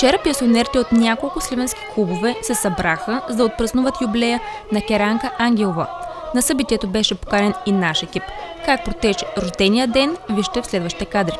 Вчера пенсионерите от няколко сливенски клубове се събраха, за да отпразнуват юбилея на Керанка Ангелова. На събитието беше поканен и наш екип. Как протече рождения ден, вижте в следващите кадри.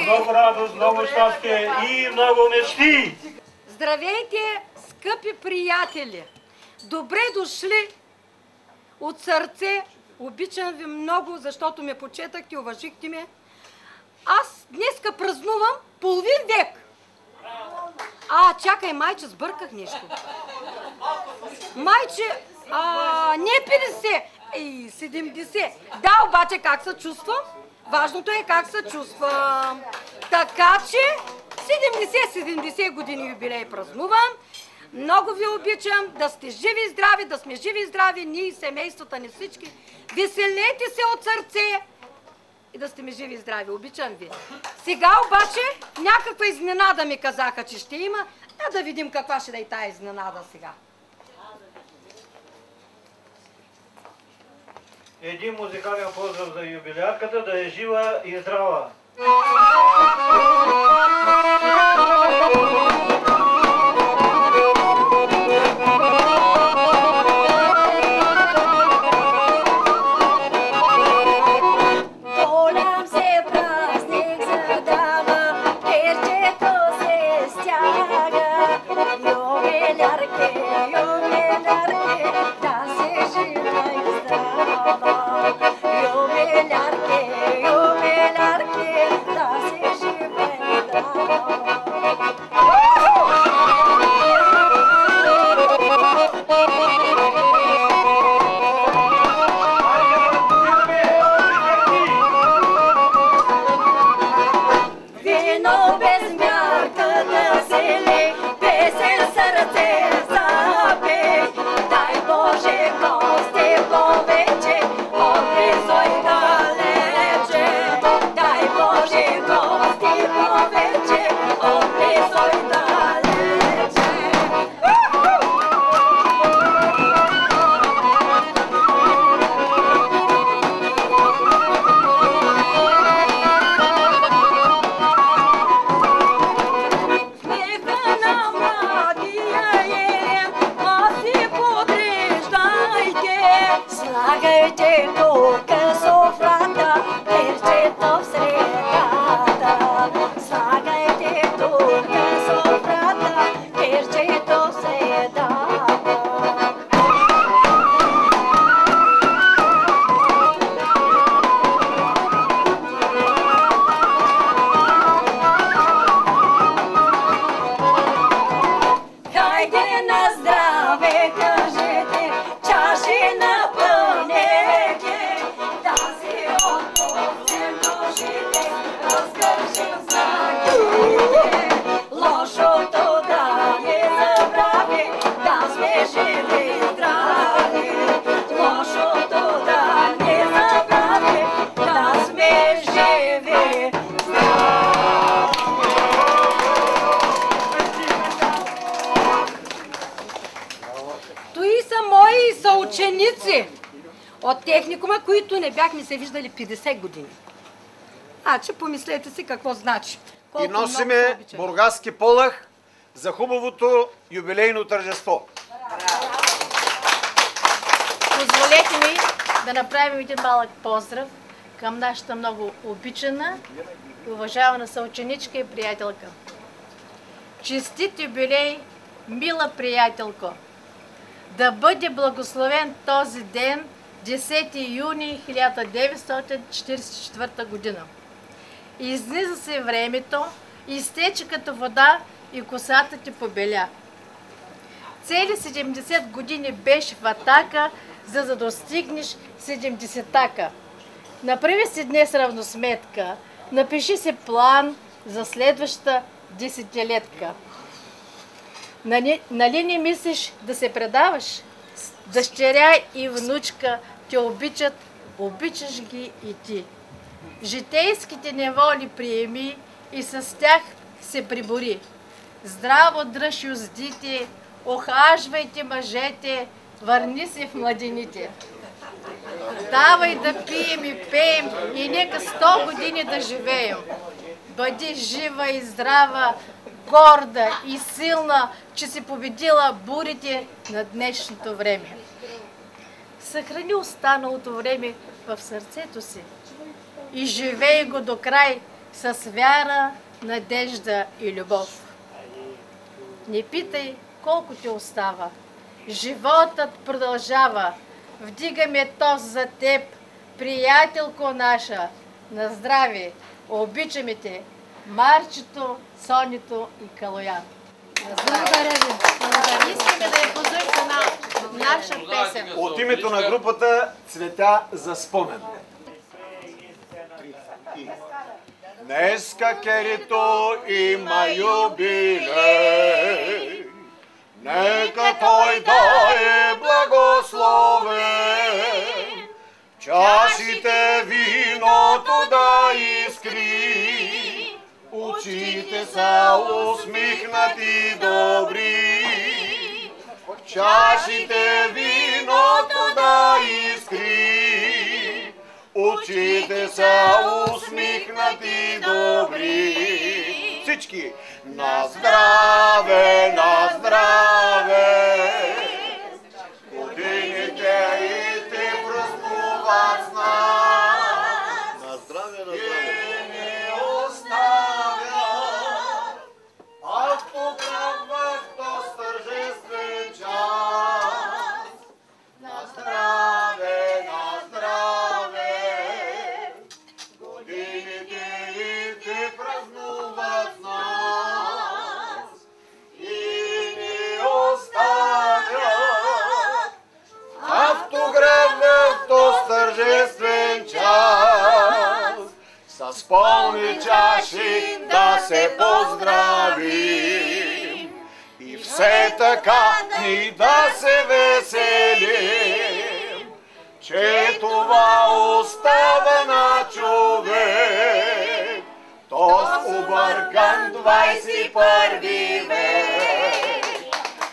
Много радост, много щастие и много мечти! Здравейте, скъпи приятели! Добре дошли от сърце. Обичам ви много, защото ме почетахте, уважихте ме. Аз днеска празнувам половин век. Чакай, майче, сбърках нещо. Майче, не 50, 70. Да, обаче как се чувствам? Важното е как се чувствам. Така че 70 години юбилей празнувам. Много ви обичам, да сте живи и здрави, да сме живи и здрави, ние и семействата ни всички. Веселете се от сърце и да сте ми живи и здрави. Обичам ви. Сега обаче някаква изненада ми казаха, че ще има. Да видим каква ще да е тая изненада сега. Един музикален поздрав за юбилярката, да е жива и здрава! Yeah. ученици от техникума, които не бяхме се виждали 50 години. Че помислете си какво значи. И носиме бургаски полъх за хубавото юбилейно тържество. Позволете ми да направим един малък поздрав към нашата много обичана и уважавана съученичка и приятелка. Честит юбилей, мила приятелко! Да бъде благословен този ден, 10 юни 1944 година. Изниза се времето, изтече като вода и косата ти побеля. Цели 70 години беше в атака, за да достигнеш 70-така. Направи си днес равносметка, напиши си план за следващата десетилетка. Нали не мислиш да се предаваш? Дъщеря и внучка те обичат, обичаш ги и ти. Житейските неволи приеми и с тях се прибори. Здраво дръж юздите, охажвайте мъжете, върни се в младените. Давай да пием и пеем и нека 100 години да живеем. Бъди жива и здрава, горда и силна, че си победила бурите на днешното време. Съхрани останалото време в сърцето си и живей го до край с вяра, надежда и любов. Не питай колко ти остава. Животът продължава. Вдигаме тост за теб, приятелко наша. На здраве! Обичаме те! Марчето, Сонито и Калоян. Благодаря ви. Искаме да я поздравим на наша песен. От името на групата Цветя за спомен. Днеска керито има юбилей, нека той да е благословен, чашите виното да искри, очите са усмихнати добри. Чашите виното да искри, очите са усмихнати добри. Всички на здраве, на здраве, годините и те празнуват с нас. На здраве, на здраве. И ни оставят автограф в този тържествен час. На здраве, на здраве, годините и те празнуват с нас. И ни оставят автограф в този тържествен час. С пълни чаши да се поздравим и все така ни да се веселим, че това остава на човек, този объркан 21 век.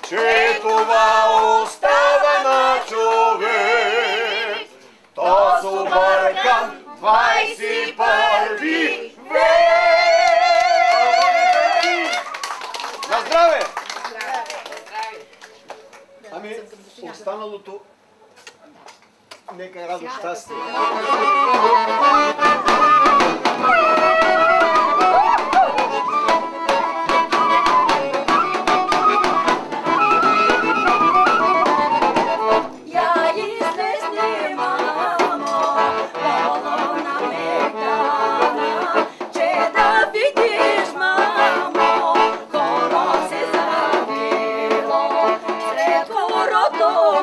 Че това остава на човек, този объркан 21 век! На здраве! Ами, останалото нека е радост, щастие.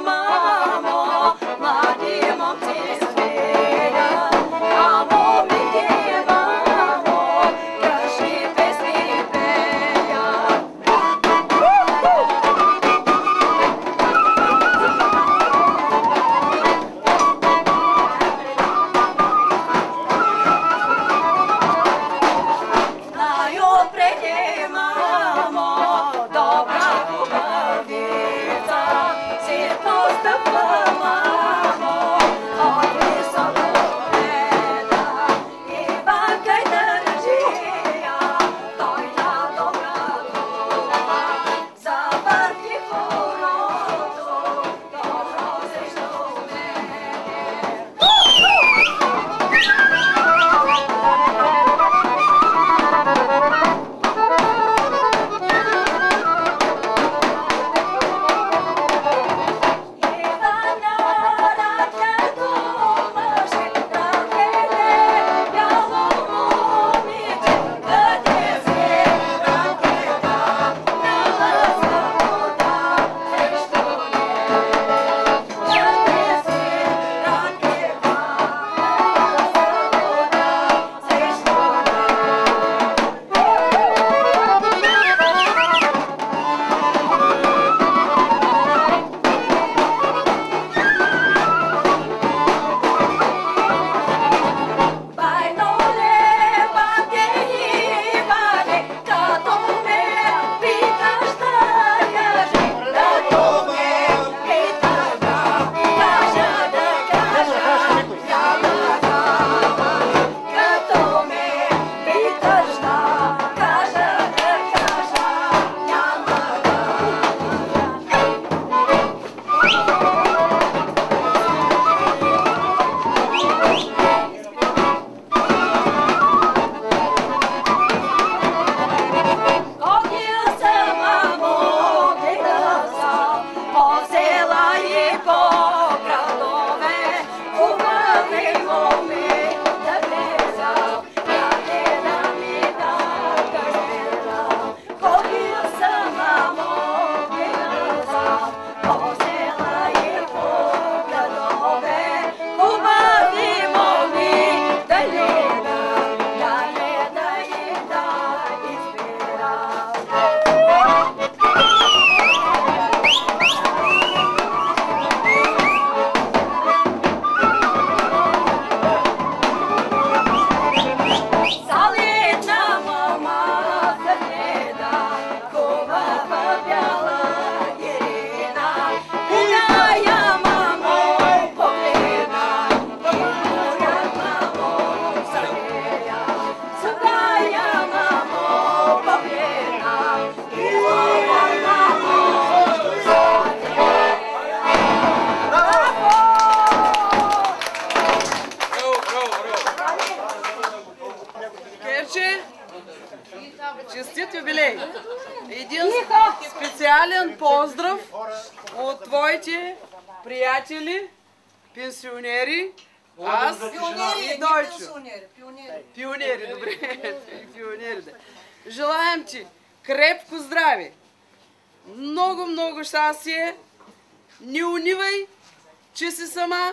Мамо, млади момци свирят, Бойче, честит юбилей! Един специален поздрав от твоите приятели, пенсионери, аз и Дойчо. Пионери, добре. Пионери, да. Желаем ти крепко здраве, много щастие, не унивай, че си сама,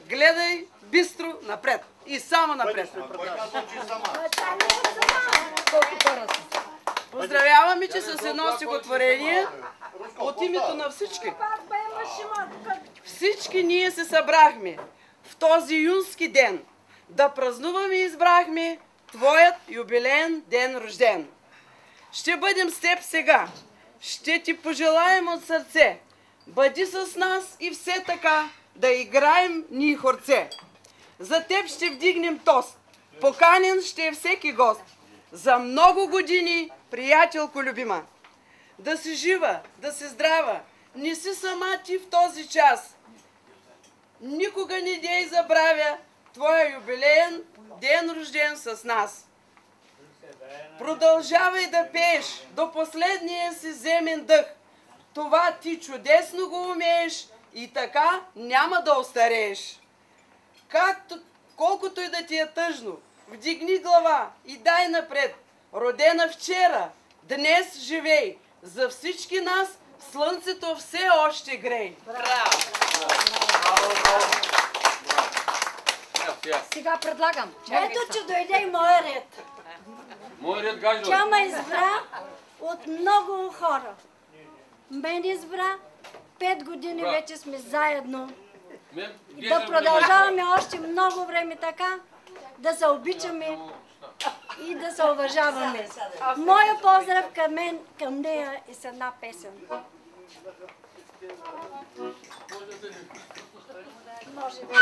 гледай бистро напред и само напред. Поздравяваме, че с едно стихотворение от името на всички. Всички ние се събрахме в този юнски ден да празнуваме и избрахме твоят юбилеен ден рожден. Ще бъдем с теб сега, ще ти пожелаем от сърце, бъди с нас и все така да играем ние хорце. За теб ще вдигнем тост, поканен ще е всеки гост. За много години, приятелко любима. Да си жива, да си здрава, не си сама ти в този час. Никога не дей забравя твоя юбилеен ден рожден с нас. Продължавай да пееш до последния си земен дъх. Това ти чудесно го умееш и така няма да остарееш. Колкото и да ти е тъжно, вдигни глава и дай напред. Родена вчера, днес живей. За всички нас слънцето все още грей. Браво! Сега предлагам. Ето, че дойде и моя ред. Моя ред, Гаджо. Тя ме избра от много хора. Мен избра, 5 години вече сме заедно. Да продължаваме още много време така, да се обичаме и да се уважаваме. Моя поздрав към нея е с една песен. Може би.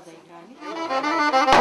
да играем.